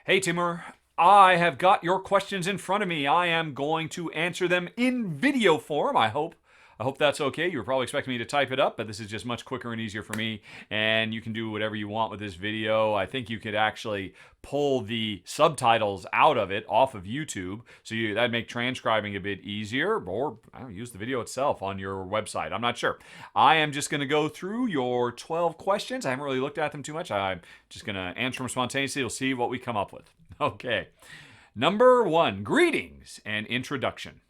Hey, Timur. I have got your questions in front of me. I am going to answer them in video form, I hope. I hope that's okay. You were probably expecting me to type it up, but this is just much quicker and easier for me. And you can do whatever you want with this video. I think you could actually pull the subtitles out of it off of YouTube. So that'd make transcribing a bit easier, or use the video itself on your website. I'm not sure. I am just going to go through your 12 questions. I haven't really looked at them too much. I'm just going to answer them spontaneously. We'll see what we come up with. Okay. Number one, greetings and introduction.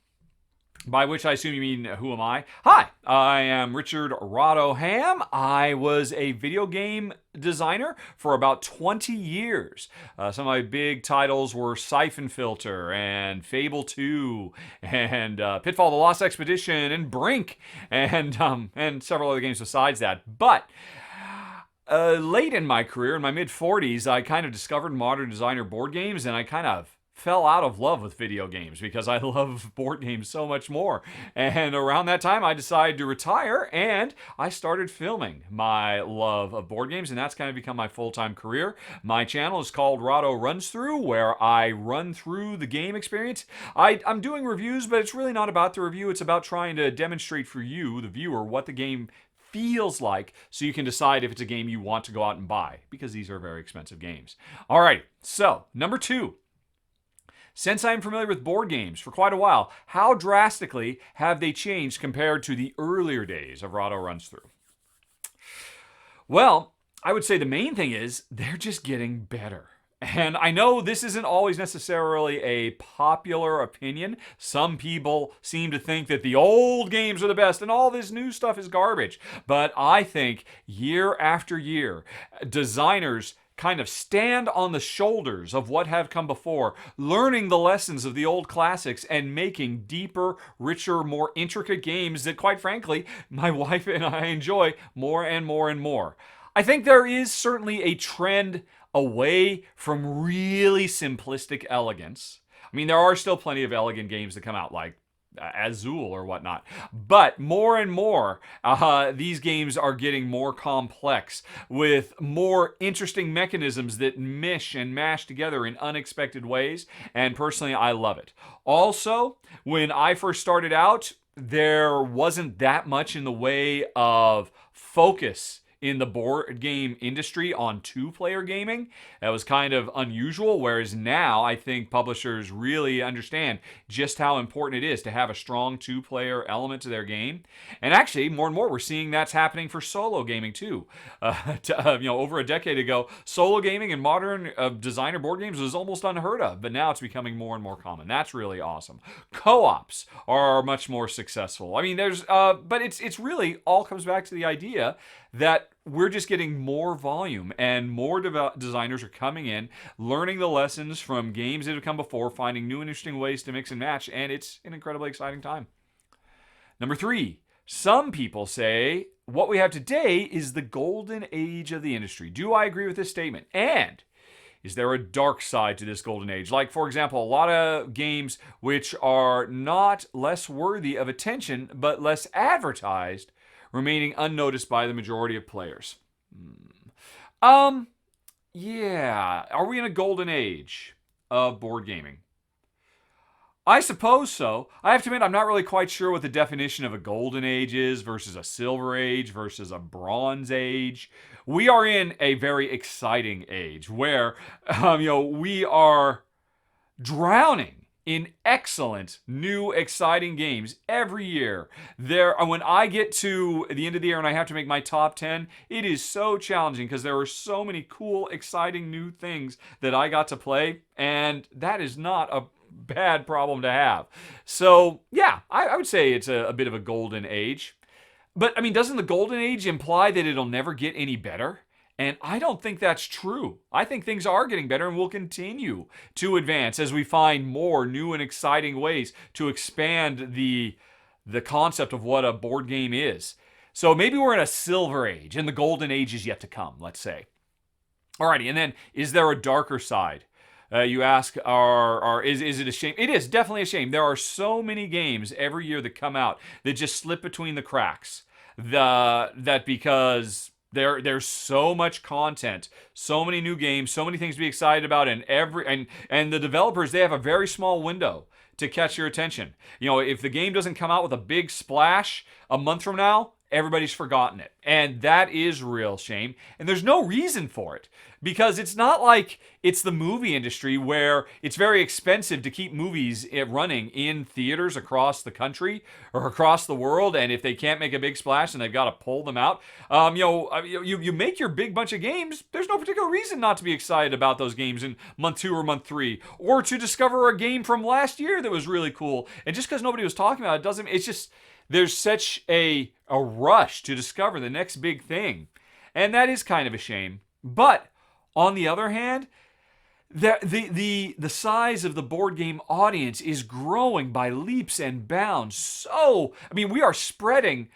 By which I assume you mean, who am I? Hi, I am Richard Rahdo Ham. I was a video game designer for about 20 years. Some of my big titles were Siphon Filter and Fable 2 and Pitfall the Lost Expedition and Brink and several other games besides that. But late in my career, in my mid 40s, I kind of discovered modern designer board games, and I kind of fell out of love with video games because I love board games so much more. And around that time, I decided to retire, and I started filming my love of board games, and that's kind of become my full-time career. My channel is called Rahdo Runs Through, where I run through the game experience. I'm doing reviews, but it's really not about the review. It's about trying to demonstrate for you, the viewer, what the game feels like, so you can decide if it's a game you want to go out and buy, because these are very expensive games. All right, so number two. Since I'm familiar with board games for quite a while, how drastically have they changed compared to the earlier days of Rahdo Runs Through? Well, I would say the main thing is they're just getting better. And I know this isn't always necessarily a popular opinion. Some people seem to think that the old games are the best and all this new stuff is garbage. But I think year after year, designers kind of stand on the shoulders of what have come before, learning the lessons of the old classics and making deeper, richer, more intricate games that, quite frankly, my wife and I enjoy more and more and more. I think there is certainly a trend away from really simplistic elegance. I mean, there are still plenty of elegant games that come out, like Azul or whatnot. But more and more, these games are getting more complex with more interesting mechanisms that mesh and mash together in unexpected ways. And personally, I love it. Also, when I first started out, there wasn't that much in the way of focus in the board game industry on two-player gaming. That was kind of unusual, whereas now I think publishers really understand just how important it is to have a strong two-player element to their game. And actually, more and more, we're seeing that's happening for solo gaming too. Over a decade ago, solo gaming in modern designer board games was almost unheard of, but now it's becoming more and more common. That's really awesome. Co-ops are much more successful. I mean, but it's really all comes back to the idea that we're just getting more volume, and more designers are coming in, learning the lessons from games that have come before, finding new and interesting ways to mix and match, and it's an incredibly exciting time. Number three, some people say what we have today is the golden age of the industry. Do I agree with this statement? And is there a dark side to this golden age? Like, for example, a lot of games which are not less worthy of attention, but less advertised, remaining unnoticed by the majority of players. Yeah. Are we in a golden age of board gaming? I suppose so. I have to admit, I'm not really quite sure what the definition of a golden age is versus a silver age versus a bronze age. We are in a very exciting age where, we are drowning in excellent, new, exciting games every year. When I get to the end of the year and I have to make my top 10, it is so challenging because there are so many cool, exciting new things that I got to play, and that is not a bad problem to have. So, yeah, I would say it's a bit of a golden age. But, I mean, doesn't the golden age imply that it'll never get any better? And I don't think that's true. I think things are getting better and will continue to advance as we find more new and exciting ways to expand the concept of what a board game is. So maybe we're in a silver age and the golden age is yet to come, let's say. Alrighty, and then is there a darker side? You ask, is it a shame? It is definitely a shame. There are so many games every year that come out that just slip between the cracks. That because There's so much content, so many new games, so many things to be excited about, and the developers, they have a very small window to catch your attention. If the game doesn't come out with a big splash a month from now, everybody's forgotten it. And that is a real shame. And there's no reason for it. Because it's not like it's the movie industry where it's very expensive to keep movies running in theaters across the country or across the world. And if they can't make a big splash, then they've got to pull them out. You make your big bunch of games. There's no particular reason not to be excited about those games in month 2 or month 3, or to discover a game from last year that was really cool. And just because nobody was talking about it doesn't. It's just there's such a rush to discover the next big thing, and that is kind of a shame. But on the other hand, the size of the board game audience is growing by leaps and bounds. So, we are spreading,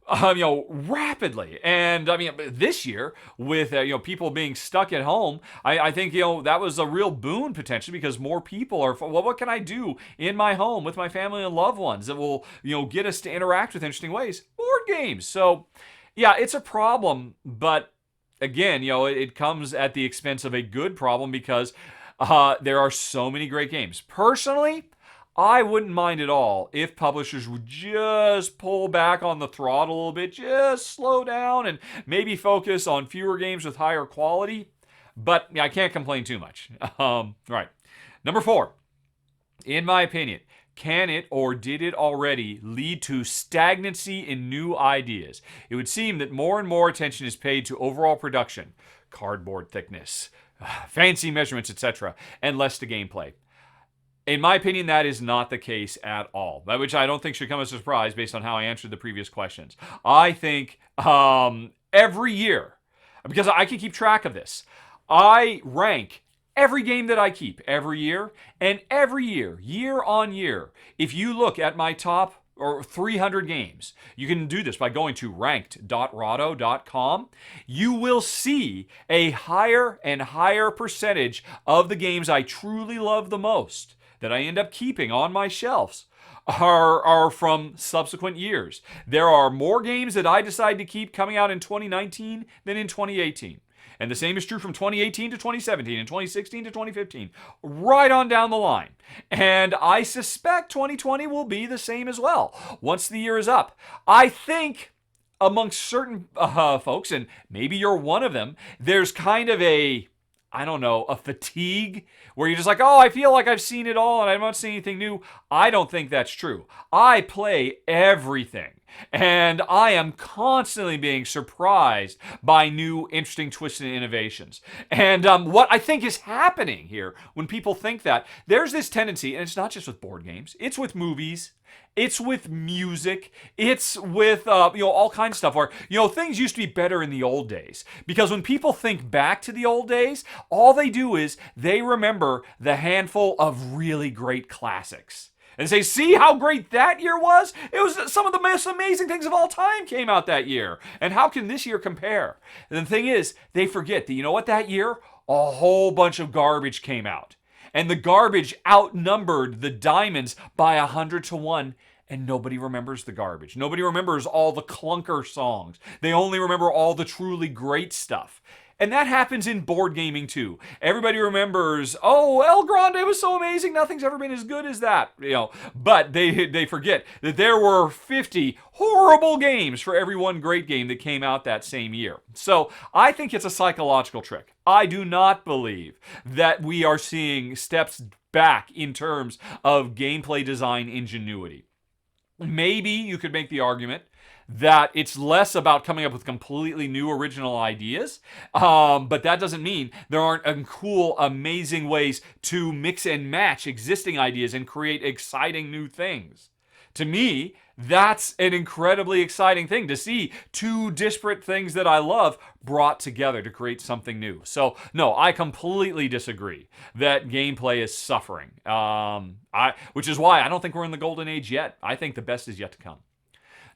rapidly. And this year with people being stuck at home, I think that was a real boon potentially, because more people are. Well, what can I do in my home with my family and loved ones that will get us to interact with interesting ways? Board games. So, yeah, it's a problem, but again, it comes at the expense of a good problem, because there are so many great games. Personally, I wouldn't mind at all if publishers would just pull back on the throttle a little bit, just slow down and maybe focus on fewer games with higher quality. But I can't complain too much. Right. Number 4, in my opinion, can it, or did it already, lead to stagnancy in new ideas? It would seem that more and more attention is paid to overall production, cardboard thickness, fancy measurements, etc., and less to gameplay. In my opinion, that is not the case at all, which I don't think should come as a surprise based on how I answered the previous questions. I think every year, because I can keep track of this, I rank every game that I keep every year, and every year, year on year, if you look at my top or 300 games, you can do this by going to ranked.rahdo.com. You will see a higher and higher percentage of the games I truly love the most that I end up keeping on my shelves are from subsequent years. There are more games that I decide to keep coming out in 2019 than in 2018. And the same is true from 2018 to 2017 and 2016 to 2015, right on down the line. And I suspect 2020 will be the same as well once the year is up. I think amongst certain folks, and maybe you're one of them, there's kind of a fatigue where you're just like, oh, I feel like I've seen it all and I'm not seeing anything new. I don't think that's true. I play everything. And I am constantly being surprised by new, interesting twists and innovations. And what I think is happening here, when people think that, there's this tendency, and it's not just with board games, it's with movies, it's with music, it's with all kinds of stuff where things used to be better in the old days. Because when people think back to the old days, all they do is they remember the handful of really great classics. And say, see how great that year was? It was some of the most amazing things of all time came out that year. And how can this year compare? And the thing is, they forget that, that year? A whole bunch of garbage came out. And the garbage outnumbered the diamonds by 100 to 1. And nobody remembers the garbage. Nobody remembers all the clunker songs. They only remember all the truly great stuff. And that happens in board gaming too. Everybody remembers, oh, El Grande was so amazing, nothing's ever been as good as that. But they forget that there were 50 horrible games for every one great game that came out that same year. So I think it's a psychological trick. I do not believe that we are seeing steps back in terms of gameplay design ingenuity. Maybe you could make the argument that it's less about coming up with completely new original ideas, but that doesn't mean there aren't cool, amazing ways to mix and match existing ideas and create exciting new things. To me, that's an incredibly exciting thing to see two disparate things that I love brought together to create something new. So, no, I completely disagree that gameplay is suffering, which is why I don't think we're in the golden age yet. I think the best is yet to come.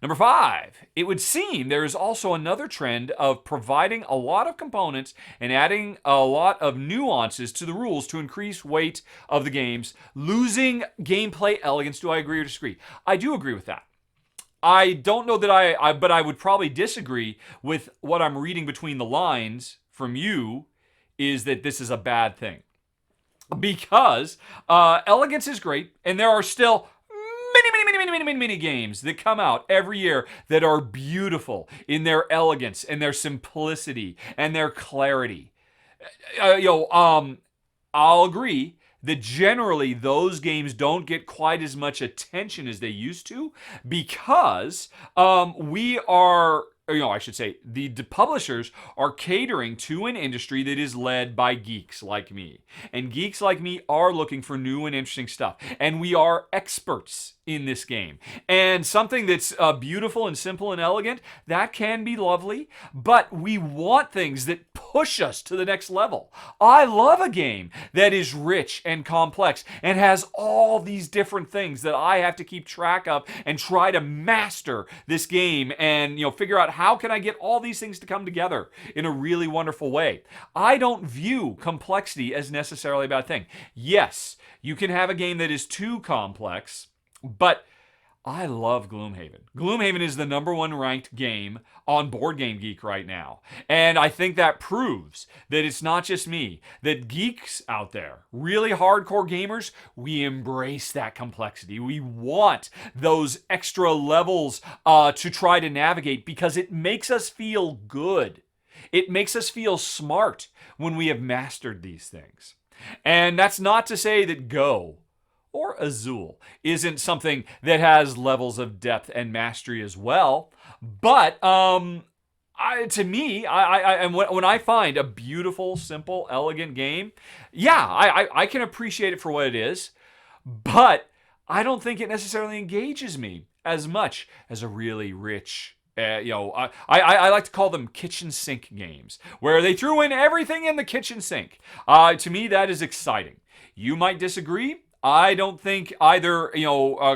Number 5, it would seem there is also another trend of providing a lot of components and adding a lot of nuances to the rules to increase weight of the games, losing gameplay elegance. Do I agree or disagree? I do agree with that. I don't know that but I would probably disagree with what I'm reading between the lines from you is that this is a bad thing. Because elegance is great, and there are still many games that come out every year that are beautiful in their elegance and their simplicity and their clarity. I'll agree that generally those games don't get quite as much attention as they used to because we are. I should say the publishers are catering to an industry that is led by geeks like me. And geeks like me are looking for new and interesting stuff. And we are experts in this game. And something that's beautiful and simple and elegant, that can be lovely. But we want things that push us to the next level. I love a game that is rich and complex and has all these different things that I have to keep track of and try to master this game and figure out how can I get all these things to come together in a really wonderful way. I don't view complexity as necessarily a bad thing. Yes, you can have a game that is too complex, but I love Gloomhaven. Gloomhaven is the #1 ranked game on Board Game Geek right now. And I think that proves that it's not just me, that geeks out there, really hardcore gamers, we embrace that complexity. We want those extra levels to try to navigate because it makes us feel good. It makes us feel smart when we have mastered these things. And that's not to say that Go or Azul isn't something that has levels of depth and mastery as well. But to me, when I find a beautiful, simple, elegant game, I can appreciate it for what it is. But I don't think it necessarily engages me as much as a really rich. I like to call them kitchen sink games, where they threw in everything in the kitchen sink. To me, that is exciting. You might disagree. I don't think either,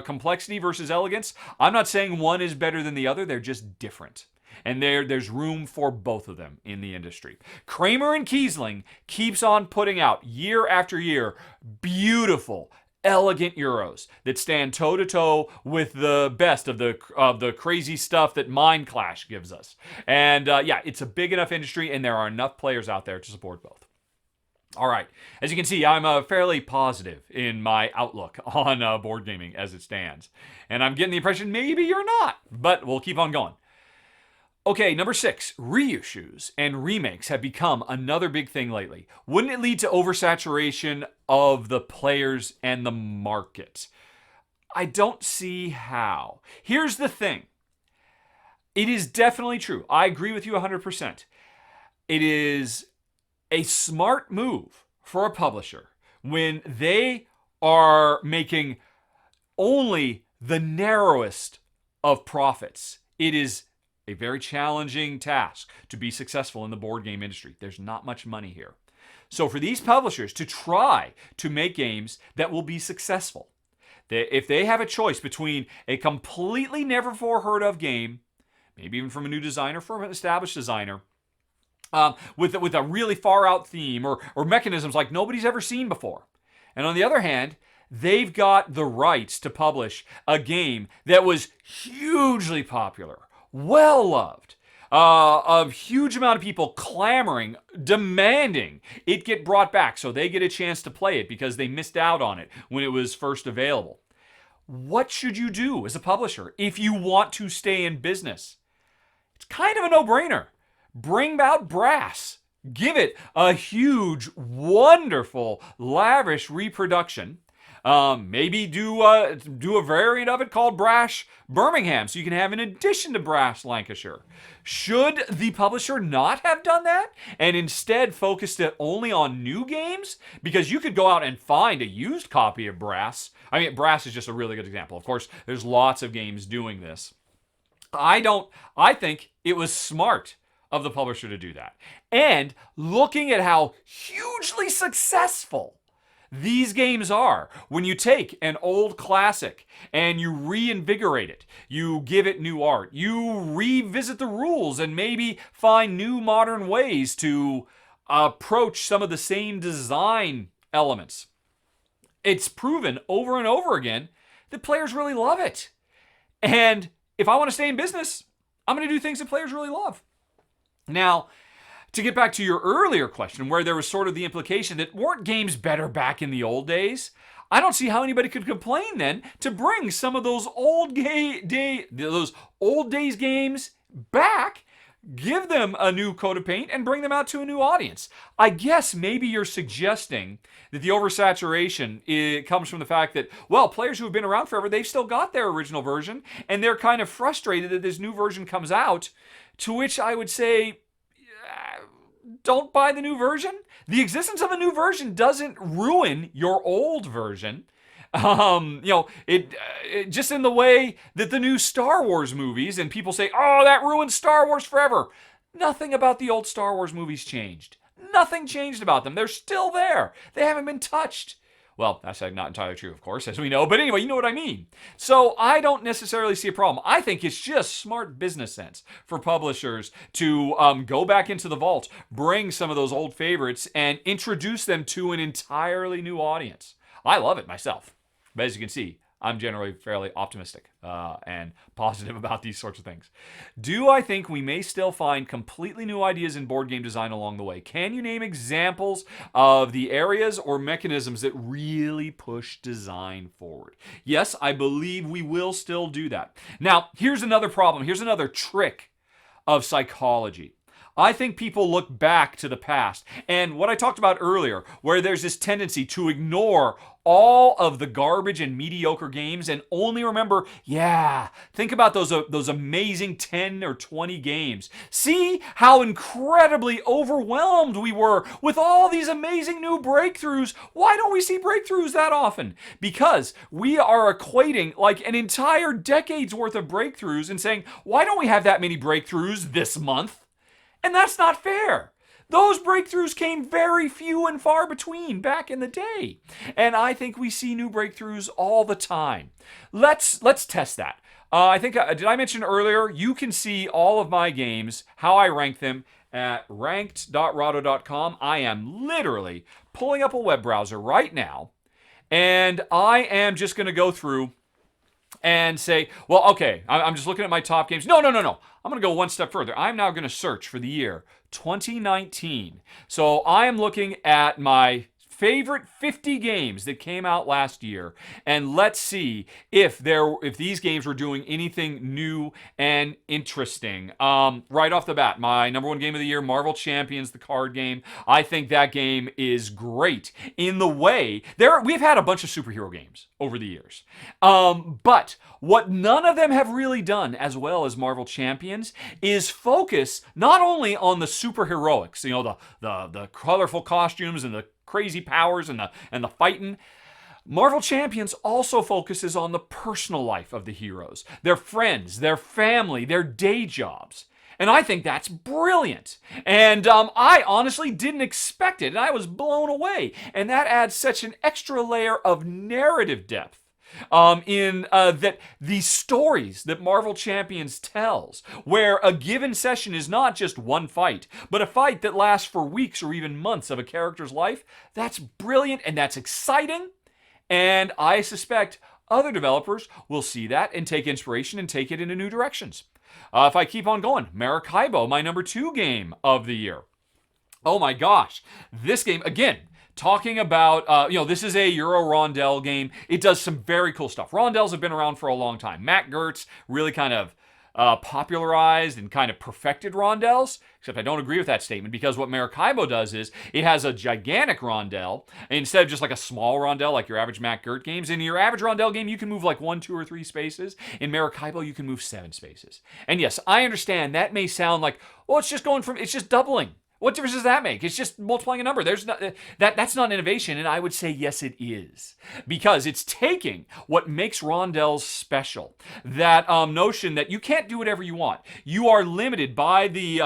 complexity versus elegance. I'm not saying one is better than the other. They're just different. And there's room for both of them in the industry. Kramer and Kiesling keeps on putting out year after year beautiful, elegant Euros that stand toe-to-toe with the best of the crazy stuff that Mind Clash gives us. And it's a big enough industry, and there are enough players out there to support both. All right. As you can see, I'm fairly positive in my outlook on board gaming as it stands. And I'm getting the impression maybe you're not, but we'll keep on going. Okay, number 6, reissues and remakes have become another big thing lately. Wouldn't it lead to oversaturation of the players and the market? I don't see how. Here's the thing. It is definitely true. I agree with you 100%. It is a smart move for a publisher when they are making only the narrowest of profits. It is a very challenging task to be successful in the board game industry. There's not much money here. So for these publishers to try to make games that will be successful, if they have a choice between a completely never before heard of game, maybe even from a new designer, from an established designer, with a really far out theme or mechanisms like nobody's ever seen before. And on the other hand, they've got the rights to publish a game that was hugely popular, well loved, a huge amount of people clamoring, demanding it get brought back so they get a chance to play it because they missed out on it when it was first available. What should you do as a publisher if you want to stay in business? It's kind of a no-brainer. Bring out Brass. Give it a huge, wonderful, lavish reproduction. Maybe do a variant of it called Brass Birmingham, so you can have in addition to Brass Lancashire. Should the publisher not have done that and instead focused it only on new games? Because you could go out and find a used copy of Brass. I mean, Brass is just a really good example. Of course, there's lots of games doing this. I think it was smart of the publisher to do that. And looking at how hugely successful these games are, when you take an old classic and you reinvigorate it, you give it new art, you revisit the rules and maybe find new modern ways to approach some of the same design elements. It's proven over and over again that players really love it. And if I want to stay in business, I'm going to do things that players really love. Now, to get back to your earlier question, where there was sort of the implication that weren't games better back in the old days, I don't see how anybody could complain then to bring some of those old days games back, give them a new coat of paint, and bring them out to a new audience. I guess maybe you're suggesting that the oversaturation comes from the fact that, well, players who have been around forever, they've still got their original version, and they're kind of frustrated that this new version comes out, to which I would say, don't buy the new version. The existence of a new version doesn't ruin your old version. It just in the way that the new Star Wars movies, and people say, oh, that ruined Star Wars forever. Nothing about the old Star Wars movies changed. Nothing changed about them. They're still there. They haven't been touched. Well, that's not entirely true, of course, as we know. But anyway, you know what I mean. So I don't necessarily see a problem. I think it's just smart business sense for publishers to go back into the vault, bring some of those old favorites, and introduce them to an entirely new audience. I love it myself. But as you can see, I'm generally fairly optimistic and positive about these sorts of things. Do I think we may still find completely new ideas in board game design along the way? Can you name examples of the areas or mechanisms that really push design forward? Yes, I believe we will still do that. Now, here's another problem. Here's another trick of psychology. I think people look back to the past, and what I talked about earlier, where there's this tendency to ignore all of the garbage and mediocre games and only remember, think about those amazing 10 or 20 games. See how incredibly overwhelmed we were with all these amazing new breakthroughs. Why don't we see breakthroughs that often? Because we are equating like an entire decade's worth of breakthroughs and saying, why don't we have that many breakthroughs this month? And that's not fair. Those breakthroughs came very few and far between back in the day. And I think we see new breakthroughs all the time. Let's test that. I think, did I mention earlier, you can see all of my games, how I rank them, at ranked.rahdo.com. I am literally pulling up a web browser right now, and I am just going to go through and say, well, okay, I'm just looking at my top games. No. I'm going to go one step further. I'm now going to search for the year 2019. So I am looking at my favorite 50 games that came out last year, and let's see if these games were doing anything new and interesting. Right off the bat, my number one game of the year, Marvel Champions, the card game. I think that game is great in the way we've had a bunch of superhero games over the years, but what none of them have really done as well as Marvel Champions is focus not only on the superheroics, the colorful costumes and the crazy powers and the fighting. Marvel Champions also focuses on the personal life of the heroes, their friends, their family, their day jobs. And I think that's brilliant. And I honestly didn't expect it, and I was blown away. And that adds such an extra layer of narrative depth in that these stories that Marvel Champions tells, where a given session is not just one fight, but a fight that lasts for weeks or even months of a character's life. That's brilliant and that's exciting. And I suspect other developers will see that and take inspiration and take it into new directions. If I keep on going, Maracaibo, my number 2 game of the year. Oh my gosh, this game, again, talking about, this is a Euro Rondel game. It does some very cool stuff. Rondels have been around for a long time. Matt Gertz really kind of popularized and kind of perfected rondels, except I don't agree with that statement, because what Maracaibo does is it has a gigantic rondel instead of just like a small rondel like your average Matt Gert games. In your average rondel game, you can move like 1, 2, or 3 spaces. In Maracaibo, you can move 7 spaces. And yes, I understand that may sound like, well, it's just doubling. What difference does that make? It's just multiplying a number. That's not innovation, and I would say yes, it is, because it's taking what makes rondels special. That notion that you can't do whatever you want. You are limited by the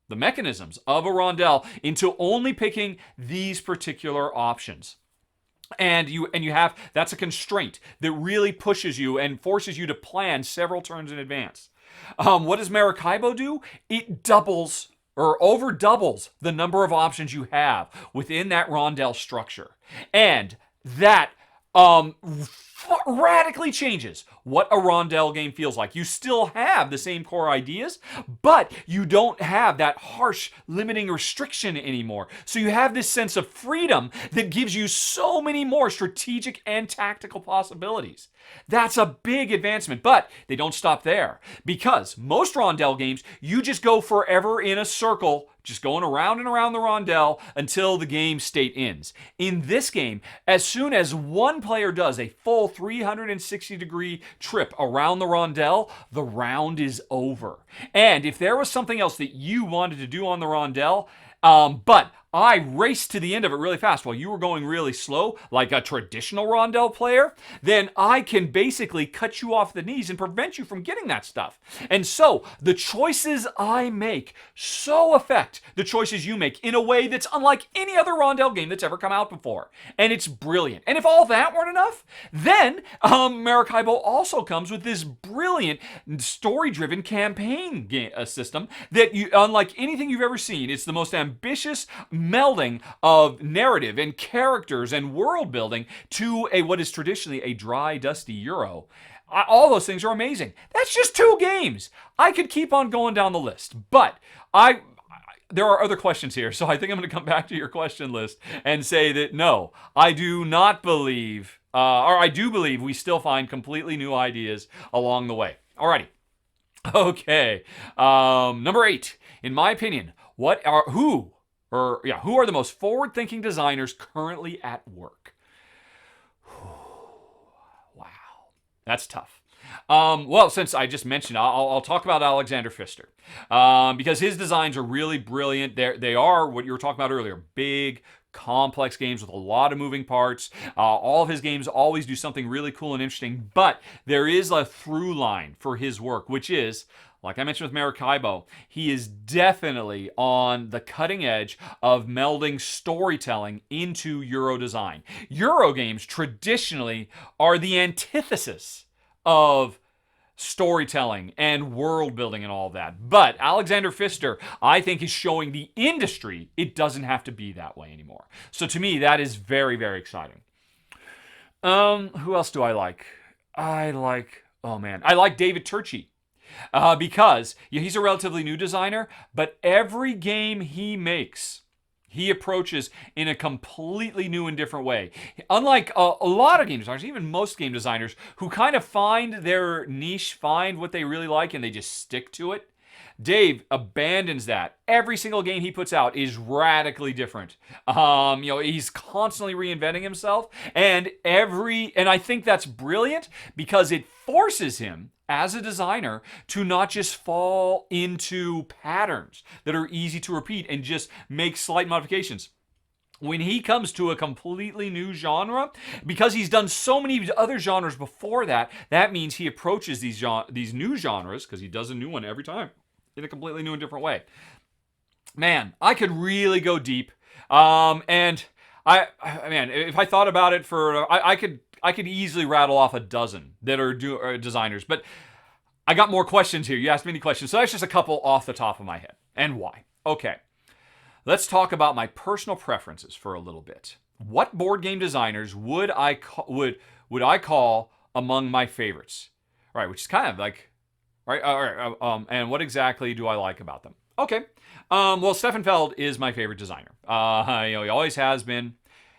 mechanisms of a rondel into only picking these particular options. And you have, that's a constraint that really pushes you and forces you to plan several turns in advance. What does Maracaibo do? It doubles or over doubles the number of options you have within that rondel structure. And that radically changes what a rondel game feels like. You still have the same core ideas, but you don't have that harsh limiting restriction anymore. So you have this sense of freedom that gives you so many more strategic and tactical possibilities. That's a big advancement, but they don't stop there, because most rondel games, you just go forever in a circle, just going around and around the rondel until the game state ends. In this game, as soon as one player does a full 360-degree trip around the rondel, the round is over. And if there was something else that you wanted to do on the rondel, but I raced to the end of it really fast while you were going really slow, like a traditional rondel player, then I can basically cut you off the knees and prevent you from getting that stuff. And so the choices I make so affect the choices you make in a way that's unlike any other rondel game that's ever come out before. And it's brilliant. And if all that weren't enough, then Maracaibo also comes with this brilliant story-driven campaign system that, unlike anything you've ever seen, it's the most ambitious melding of narrative and characters and world building to what is traditionally a dry, dusty Euro. All those things are amazing. That's just 2 games. I could keep on going down the list, but there are other questions here, so I think I'm going to come back to your question list and say that no, I do not believe, or I do believe we still find completely new ideas along the way. Alrighty. Okay. Number 8. In my opinion, who are the most forward-thinking designers currently at work? Wow, that's tough. Well, since I just mentioned, I'll talk about Alexander Pfister, because his designs are really brilliant. They are what you were talking about earlier, big, complex games with a lot of moving parts. All of his games always do something really cool and interesting, but there is a through line for his work, which is, like I mentioned with Maracaibo, he is definitely on the cutting edge of melding storytelling into Euro design. Euro games traditionally are the antithesis of storytelling and world building and all that. But Alexander Pfister, I think, is showing the industry it doesn't have to be that way anymore. So to me, that is very, very exciting. Who else do I like? I like David Turchi. Because he's a relatively new designer, but every game he makes, he approaches in a completely new and different way. Unlike a lot of game designers, even most game designers, who kind of find their niche, find what they really like, and they just stick to it, Dave abandons that. Every single game he puts out is radically different. He's constantly reinventing himself, and I think that's brilliant because it forces him as a designer to not just fall into patterns that are easy to repeat and just make slight modifications. When he comes to a completely new genre, because he's done so many other genres before that, that means he approaches these new genres, because he does a new one every time, in a completely new and different way. Man, I could really go deep. And if I thought about it I could easily rattle off a dozen that are designers, but I got more questions here. You asked many questions, so that's just a couple off the top of my head. And why? Okay, let's talk about my personal preferences for a little bit. What board game designers would I call among my favorites? All right, which is kind of like, right? And what exactly do I like about them? Okay, well, Stefan Feld is my favorite designer. He always has been,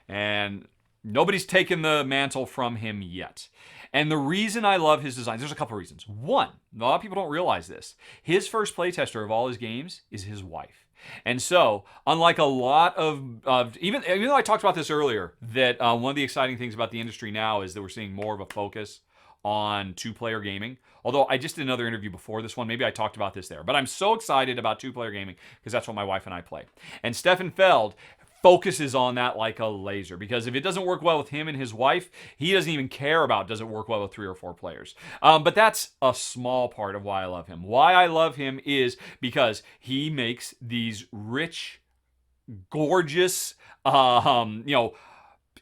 and nobody's taken the mantle from him yet. And the reason I love his designs, there's a couple reasons. One, a lot of people don't realize this. His first playtester of all his games is his wife. And so, unlike a lot of even though I talked about this earlier, that one of the exciting things about the industry now is that we're seeing more of a focus on 2-player gaming. Although I just did another interview before this one, maybe I talked about this there. But I'm so excited about 2-player gaming because that's what my wife and I play. And Stefan Feld focuses on that like a laser, because if it doesn't work well with him and his wife, he doesn't even care about does it work well with 3 or 4 players. But that's a small part of why I love him. Why I love him is because he makes these rich, gorgeous,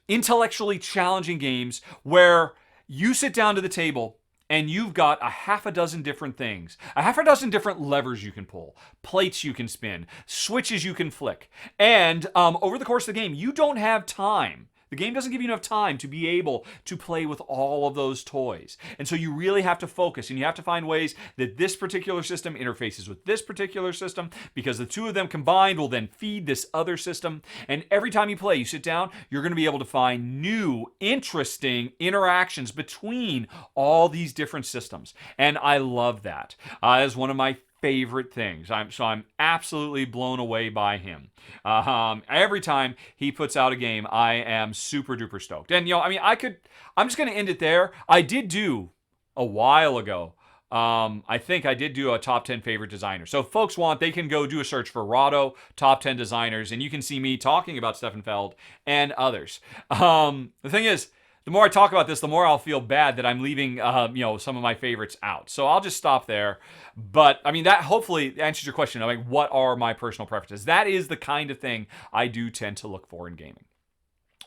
intellectually challenging games where you sit down to the table and you've got a half a dozen different things, a half a dozen different levers you can pull, plates you can spin, switches you can flick. And over the course of the game, you don't have time The game doesn't give you enough time to be able to play with all of those toys. And so you really have to focus, and you have to find ways that this particular system interfaces with this particular system, because the two of them combined will then feed this other system. And every time you play, you sit down, you're going to be able to find new, interesting interactions between all these different systems. And I love that. As one of my favorite things. I'm absolutely blown away by him. Every time he puts out a game, I am super duper stoked. And I'm just going to end it there. I did do a while ago. I think I did do a top 10 favorite designers. So if folks want, they can go do a search for Rahdo top 10 designers, and you can see me talking about Stefan Feld and others. The thing is, the more I talk about this, the more I'll feel bad that I'm leaving, some of my favorites out. So I'll just stop there. But that hopefully answers your question. What are my personal preferences? That is the kind of thing I do tend to look for in gaming.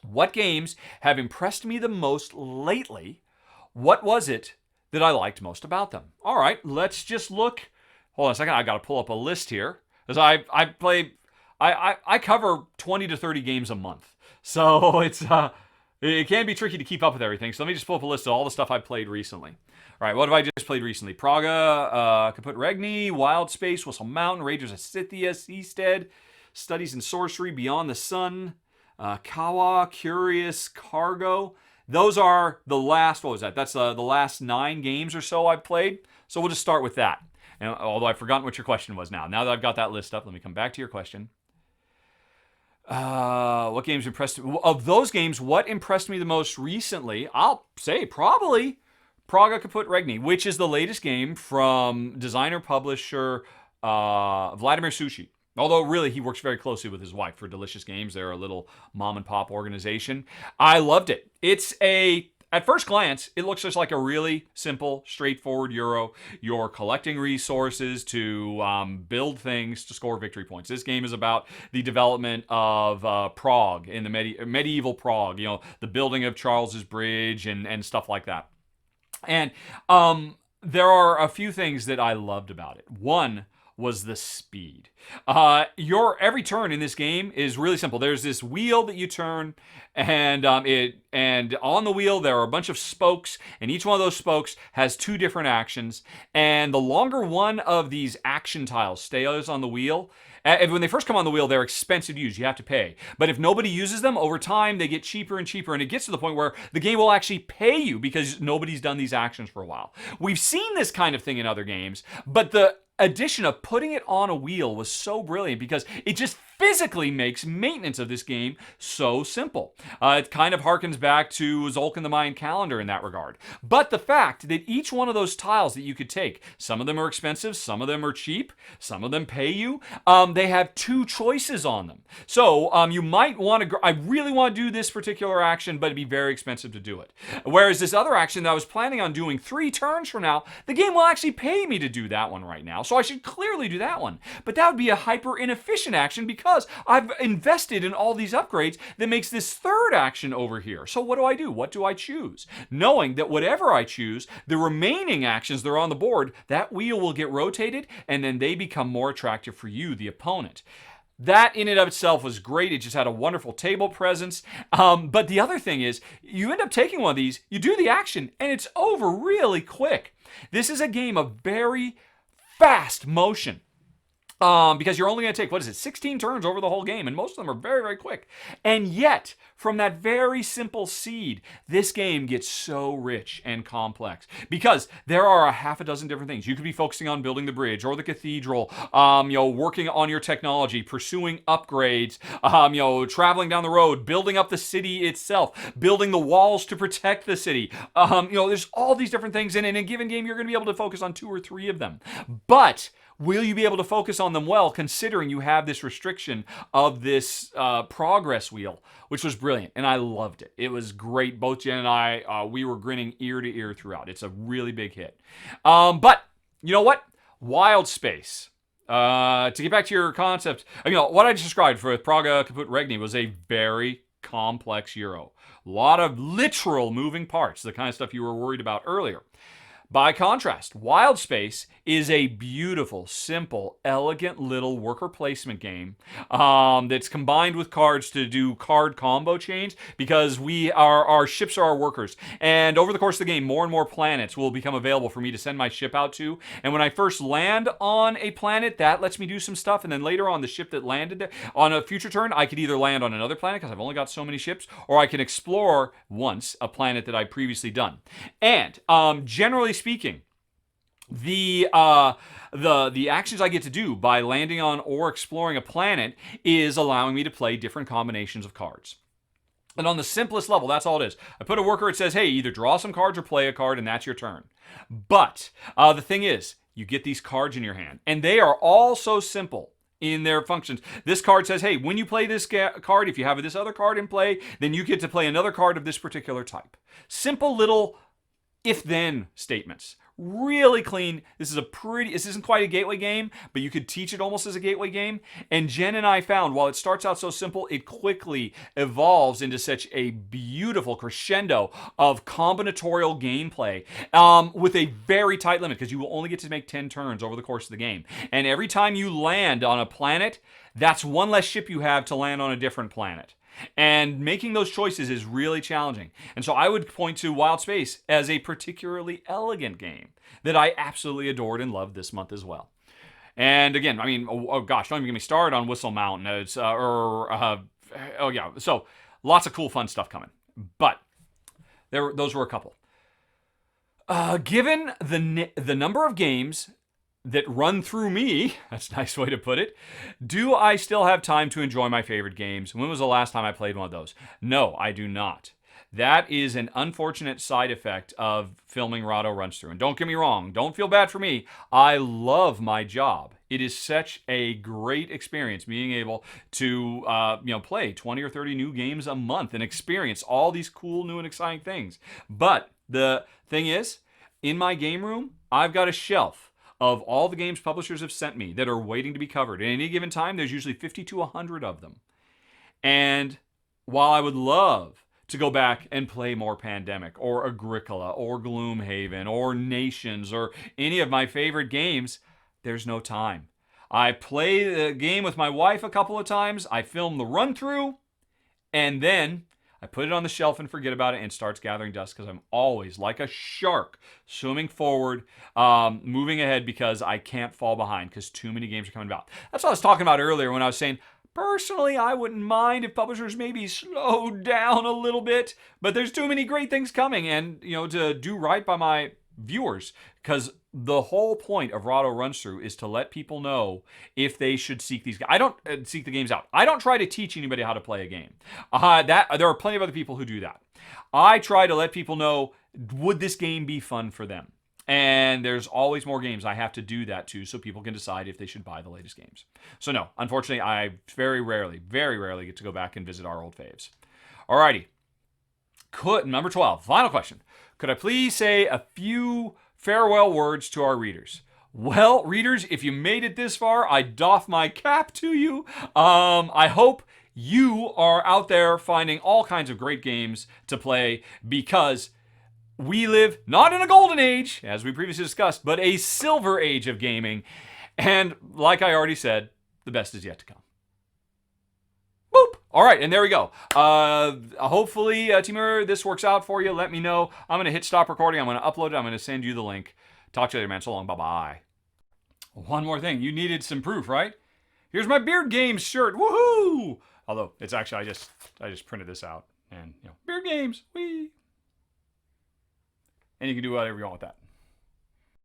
What games have impressed me the most lately? What was it that I liked most about them? All right, let's just look. Hold on a second. I got to pull up a list here, because I cover 20 to 30 games a month. So it can be tricky to keep up with everything. So let me just pull up a list of all the stuff I've played recently. All right, what have I just played recently? Praga, Kaput Regni, Wild Space, Whistle Mountain, Ragers of Scythia, Seastead, Studies in Sorcery, Beyond the Sun, Kawa, Curious, Cargo. Those are the last, what was that? That's the last 9 games or so I've played. So we'll just start with that. And although I've forgotten what your question was now. Now that I've got that list up, let me come back to your question. What games impressed me? Of those games, what impressed me the most recently? I'll say probably Praga Kaput Regni, which is the latest game from designer-publisher Vladimir Sushi. Although, really, he works very closely with his wife for Delicious Games. They're a little mom-and-pop organization. I loved it. At first glance, it looks just like a really simple, straightforward Euro. You're collecting resources to build things to score victory points. This game is about the development of Prague, in the medieval Prague, the building of Charles's Bridge and stuff like that. And there are a few things that I loved about it. One was the speed. Every turn in this game is really simple. There's this wheel that you turn, and on the wheel there are a bunch of spokes, and each one of those spokes has 2 different actions. And the longer one of these action tiles stays on the wheel, when they first come on the wheel, they're expensive to use. You have to pay. But if nobody uses them, over time, they get cheaper and cheaper. And it gets to the point where the game will actually pay you because nobody's done these actions for a while. We've seen this kind of thing in other games, but the addition of putting it on a wheel was so brilliant because it just physically makes maintenance of this game so simple. It kind of harkens back to Zolkin the Mayan calendar in that regard. But the fact that each one of those tiles that you could take, some of them are expensive, some of them are cheap, some of them pay you, they have 2 choices on them. So you might want to, I really want to do this particular action, but it'd be very expensive to do it. Whereas this other action that I was planning on doing 3 turns from now, the game will actually pay me to do that one right now. So I should clearly do that one. But that would be a hyper inefficient action because I've invested in all these upgrades that makes this third action over here. So what do I do? What do I choose? Knowing that whatever I choose, the remaining actions that are on the board, that wheel will get rotated and then they become more attractive for you, the opponent. That in and of itself was great. It just had a wonderful table presence. But the other thing is, you end up taking one of these, you do the action, and it's over really quick. This is a game of very fast motion. Because you're only going to take, 16 turns over the whole game, and most of them are very, very quick. And yet, from that very simple seed, this game gets so rich and complex. Because there are a half a dozen different things. You could be focusing on building the bridge or the cathedral, working on your technology, pursuing upgrades, traveling down the road, building up the city itself, building the walls to protect the city. There's all these different things, and in a given game, you're going to be able to focus on 2 or 3 of them. But will you be able to focus on them well, considering you have this restriction of this progress wheel, which was brilliant, and I loved it. It was great. Both Jen and I, we were grinning ear to ear throughout. It's a really big hit. But you know what? Wild Space. To get back to your concept, what I just described for Praga Kaput Regni was a very complex Euro. A lot of literal moving parts, the kind of stuff you were worried about earlier. By contrast, Wild Space is a beautiful, simple, elegant little worker placement game that's combined with cards to do card combo chains, because our ships are our workers. And over the course of the game, more and more planets will become available for me to send my ship out to. And when I first land on a planet, that lets me do some stuff. And then later on, the ship that landed there, on a future turn, I could either land on another planet because I've only got so many ships, or I can explore once a planet that I've previously done. And generally speaking, the actions I get to do by landing on or exploring a planet is allowing me to play different combinations of cards. And on the simplest level, that's all it is. I put a worker, it says, hey, either draw some cards or play a card, and that's your turn. But the thing is, you get these cards in your hand, and they are all so simple in their functions. This card says, hey, when you play this card, if you have this other card in play, then you get to play another card of this particular type. Simple little if-then statements. Really clean. This isn't quite a gateway game, but you could teach it almost as a gateway game. And Jen and I found, while it starts out so simple, it quickly evolves into such a beautiful crescendo of combinatorial gameplay with a very tight limit, because you will only get to make 10 turns over the course of the game. And every time you land on a planet, that's one less ship you have to land on a different planet. And making those choices is really challenging. And so I would point to Wild Space as a particularly elegant game that I absolutely adored and loved this month as well. And again, I mean, oh gosh, don't even get me started on Whistle Mountain. So lots of cool, fun stuff coming. But those were a couple. Given the number of games that run through me, that's a nice way to put it, do I still have time to enjoy my favorite games? When was the last time I played one of those? No, I do not. That is an unfortunate side effect of filming Rahdo Runs Through. And don't get me wrong, don't feel bad for me. I love my job. It is such a great experience being able to play 20 or 30 new games a month and experience all these cool, new, and exciting things. But the thing is, in my game room, I've got a shelf of all the games publishers have sent me that are waiting to be covered. At any given time, there's usually 50 to 100 of them. And while I would love to go back and play more Pandemic or Agricola or Gloomhaven or Nations or any of my favorite games, there's no time. I play the game with my wife a couple of times, I film the run-through, and then I put it on the shelf and forget about it, and it starts gathering dust, because I'm always like a shark swimming forward, moving ahead, because I can't fall behind because too many games are coming about. That's what I was talking about earlier when I was saying, personally, I wouldn't mind if publishers maybe slowed down a little bit, but there's too many great things coming, and to do right by my viewers, because the whole point of Rahdo Runs Through is to let people know if they should seek these. I don't seek the games out. I don't try to teach anybody how to play a game. There are plenty of other people who do that. I try to let people know, would this game be fun for them? And there's always more games I have to do that to, so people can decide if they should buy the latest games. So no, unfortunately, I very rarely get to go back and visit our old faves. Alrighty. Number 12, final question. Could I please say a few farewell words to our readers? Well, readers, if you made it this far, I doff my cap to you. I hope you are out there finding all kinds of great games to play, because we live not in a golden age, as we previously discussed, but a silver age of gaming. And like I already said, the best is yet to come. Boop! All right, and there we go. Hopefully, Timur, this works out for you. Let me know. I'm going to hit stop recording. I'm going to upload it. I'm going to send you the link. Talk to you later, man. So long. Bye-bye. One more thing. You needed some proof, right? Here's my Beard Games shirt. Woohoo! Although, it's actually, I just printed this out. And, Beard Games. Whee! And you can do whatever you want with that.